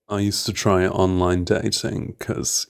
I used to try online dating because,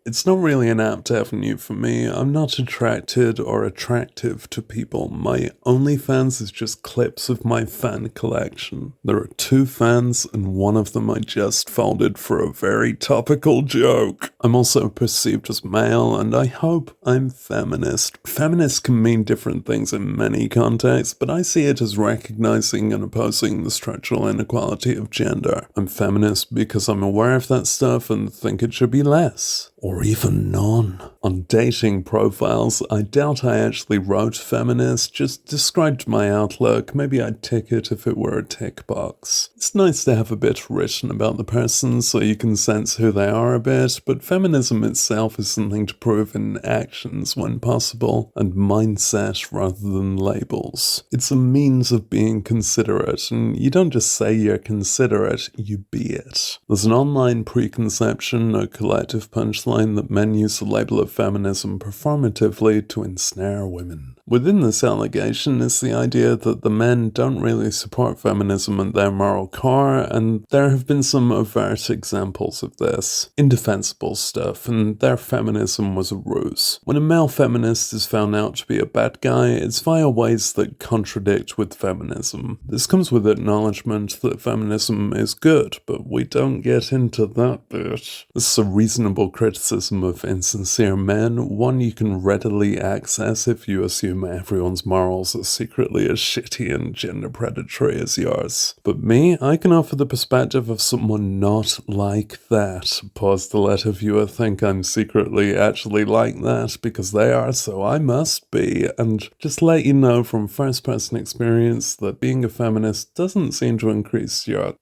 it's not really an apt avenue for me. I'm not attracted or attractive to people. My OnlyFans is just clips of my fan collection. There are two fans, and one of them I just folded for a very topical joke. I'm also perceived as male, and I hope I'm feminist. Feminist can mean different things in many contexts, but I see it as recognizing and opposing the structural inequality of gender. I'm feminist because I'm aware of that stuff and think it should be less. Or even none. On dating profiles, I doubt I actually wrote feminist, just described my outlook. Maybe I'd tick it if it were a tick box. It's nice to have a bit written about the person so you can sense who they are a bit, but feminism itself is something to prove in actions when possible, and mindset rather than labels. It's a means of being considerate, and you don't just say you're considerate, you be it. There's an online preconception, a collective punchline that men use the label of feminism performatively to ensnare women. Within this allegation is the idea that the men don't really support feminism at their moral core, and there have been some overt examples of this. Indefensible stuff, and their feminism was a ruse. When a male feminist is found out to be a bad guy, it's via ways that contradict with feminism. This comes with acknowledgement that feminism is good, but we don't get into that bit. This is a reasonable criticism of insincere men, one you can readily access if you assume everyone's morals are secretly as shitty and gender predatory as yours. But me, I can offer the perspective of someone not like that. Pause to let a viewer think I'm secretly actually like that because they are, so I must be. And just let you know from first-person experience that being a feminist doesn't seem to increase your,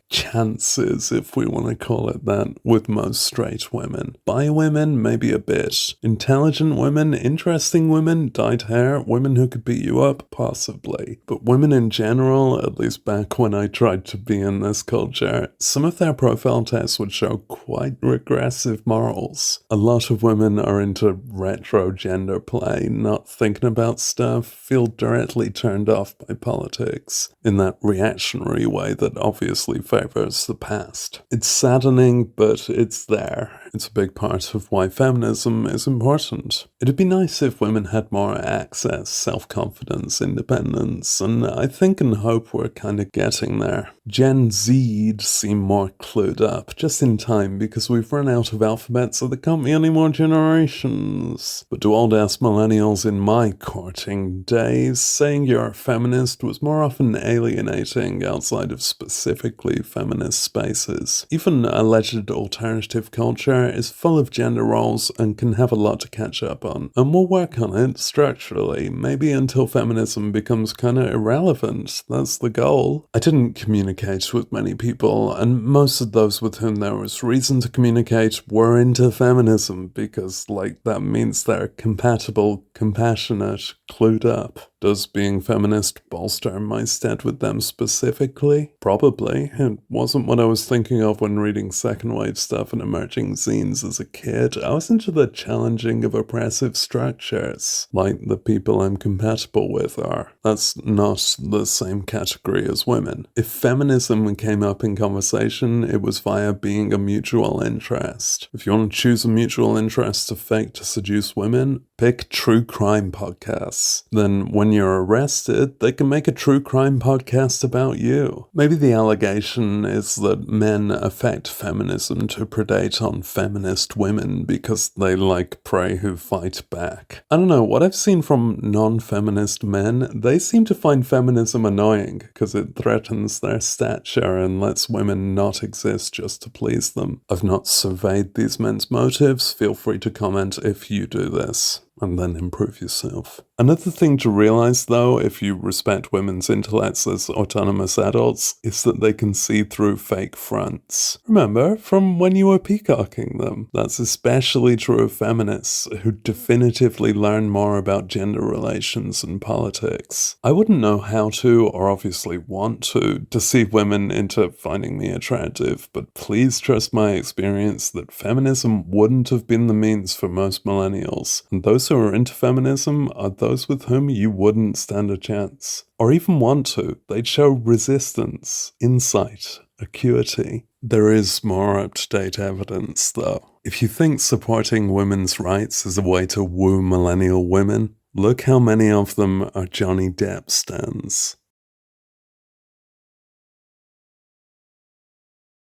chances, if we want to call it that, with most straight women. Bi women, maybe a bit. Intelligent women, interesting women, dyed hair, women who could beat you up, possibly. But women in general, at least back when I tried to be in this culture, some of their profile tests would show quite regressive morals. A lot of women are into retro gender play, not thinking about stuff, feel directly turned off by politics, in that reactionary way that obviously favors the past. It's saddening, but it's there. It's a big part of why feminism is important. It'd be nice if women had more access, self-confidence, independence, and I think and hope we're kind of getting there. Gen Z'd seem more clued up, just in time because we've run out of alphabets so there can't be any more generations. But to old-ass millennials in my courting days, saying you're a feminist was more often alienating outside of specifically feminist spaces. Even alleged alternative culture is full of gender roles and can have a lot to catch up on. And we'll work on it structurally, maybe until feminism becomes kinda irrelevant. That's the goal. I didn't communicate with many people, and most of those with whom there was reason to communicate were into feminism because, that means they're compatible, compassionate, clued up. Does being feminist bolster my stead with them specifically? Probably. It wasn't what I was thinking of when reading second wave stuff and emerging zines as a kid. I was into the challenging of oppressive structures, like the people I'm compatible with are. That's not the same category as women. If feminism came up in conversation, it was via being a mutual interest. If you want to choose a mutual interest to fake to seduce women, pick true crime podcasts. Then when you're arrested, they can make a true crime podcast about you. Maybe the allegation is that men affect feminism to predate on feminist women because they like prey who fight back. I don't know, what I've seen from non-feminist men, they seem to find feminism annoying because it threatens their stature and lets women not exist just to please them. I've not surveyed these men's motives. Feel free to comment if you do this, and then improve yourself. Another thing to realize, though, if you respect women's intellects as autonomous adults, is that they can see through fake fronts. Remember, from when you were peacocking them. That's especially true of feminists, who definitively learn more about gender relations and politics. I wouldn't know how to, or obviously want to, deceive women into finding me attractive, but please trust my experience that feminism wouldn't have been the means for most millennials, and those who are into feminism are those with whom you wouldn't stand a chance. Or even want to. They'd show resistance, insight, acuity. There is more up-to-date evidence, though. If you think supporting women's rights is a way to woo millennial women, look how many of them are Johnny Depp stans.